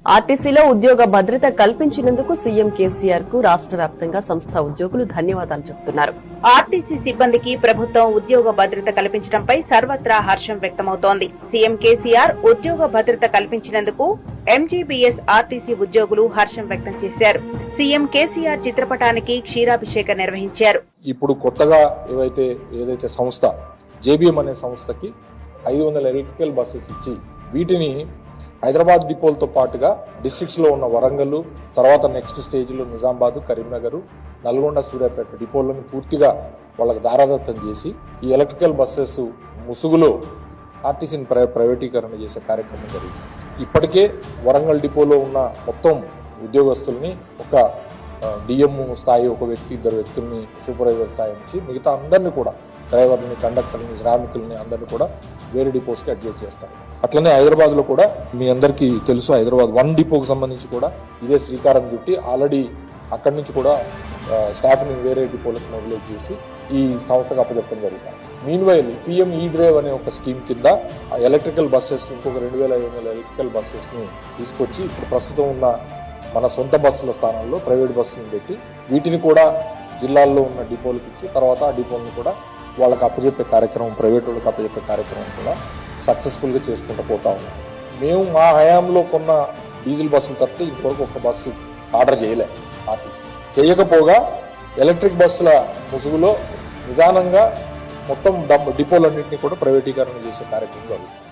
ఆర్టీసీలో ఉద్యోగ భద్రత కల్పించినందుకు సీఎం కేసీఆర్ కు రాష్ట్ర వ్యాప్తంగా సంస్థ ఉద్యోగులు ధన్యవాదాలు చెబుతున్నారు. ఆర్టీసీ సిబ్బందికి ప్రభుత్వం ఉద్యోగ భద్రత కల్పించడంపై సర్వత్రా హర్షం వ్యక్తమవుతోంది. సీఎం కేసీఆర్ ఉద్యోగ భద్రత కల్పించినందుకు ఎంజీబీఎస్ ఆర్టీసీ ఉద్యోగులు హర్షం వ్యక్తం చేశారు. సీఎం కేసీఆర్ చిత్రపటానికి క్షీరాభిషేకం నిర్వహించారు. ఇప్పుడు కొత్తగా ఏదైతే సంస్థ జేబీఎం అనే సంస్థకి 500 ఎలక్ట్రికల్ బస్సెస్ ఇచ్చి వీటిని హైదరాబాద్ డిపోలతో పాటుగా డిస్ట్రిక్ట్స్ లో ఉన్న వరంగల్, తర్వాత నెక్స్ట్ స్టేజ్ లో నిజామాబాద్, కరీంనగర్, నల్గొండ, సూర్యాపేట డిపోలను పూర్తిగా వాళ్ళకి దారాదత్తం చేసి ఈ ఎలక్ట్రికల్ బస్సెస్ ముసుగులో ఆర్టీసీని ప్రైవేటీకరణ చేసే కార్యక్రమం జరుగుతుంది. ఇప్పటికే వరంగల్ డిపోలో ఉన్న మొత్తం ఉద్యోగస్తుల్ని ఒక డిఎం స్థాయి ఒక వ్యక్తి, 2 వ్యక్తుల్ని సూపర్వైజర్ స్థాయి నుంచి మిగతా అందరినీ కూడా డ్రైవర్ని, కండక్టర్ని, శ్రామికుల్ని అందరినీ కూడా వేరే డిపోస్కి అడ్జస్ట్ చేస్తారు. అట్లనే హైదరాబాద్ లో కూడా మీ అందరికీ తెలుసు, హైదరాబాద్ 1 డిపోకి సంబంధించి కూడా ఇదే శ్రీకారం చుట్టి ఆల్రెడీ అక్కడి నుంచి కూడా స్టాఫ్ ని వేరే డిపోలకు మొబిలైజ్ చేసి ఈ సంస్థకు అప్పచెప్పడం జరుగుతుంది. మీన్వైల్ పిఎం ఈ డ్రైవ్ అనే ఒక స్కీమ్ కింద ఎలక్ట్రికల్ బస్సెస్ ఇంకొక 2500 ఎలక్ట్రికల్ బస్సెస్ ని తీసుకొచ్చి ఇప్పుడు ప్రస్తుతం ఉన్న మన సొంత బస్సుల స్థానంలో ప్రైవేట్ బస్సులను పెట్టి వీటిని కూడా జిల్లాల్లో ఉన్న డిపోలకు ఇచ్చి తర్వాత ఆ డిపోలను కూడా వాళ్ళకి అప్పచెప్పే కార్యక్రమం, ప్రైవేట్ వాళ్ళకి అప్పచెప్పే కార్యక్రమం కూడా సక్సెస్ఫుల్ గా చేసుకుంటూ పోతా ఉన్నాం. మేము మా హయాంలో కొన్న డీజిల్ బస్సులు తప్పితే ఇంతవరకు ఒక బస్సు ఆర్డర్ చేయలే. ఆర్టీసీ చేయకపోగా ఎలక్ట్రిక్ బస్సుల ముసుగులో నిదానంగా మొత్తం డిపోలన్నింటినీ కూడా ప్రైవేటీకరణ చేసే కార్యక్రమం జరుగుతుంది.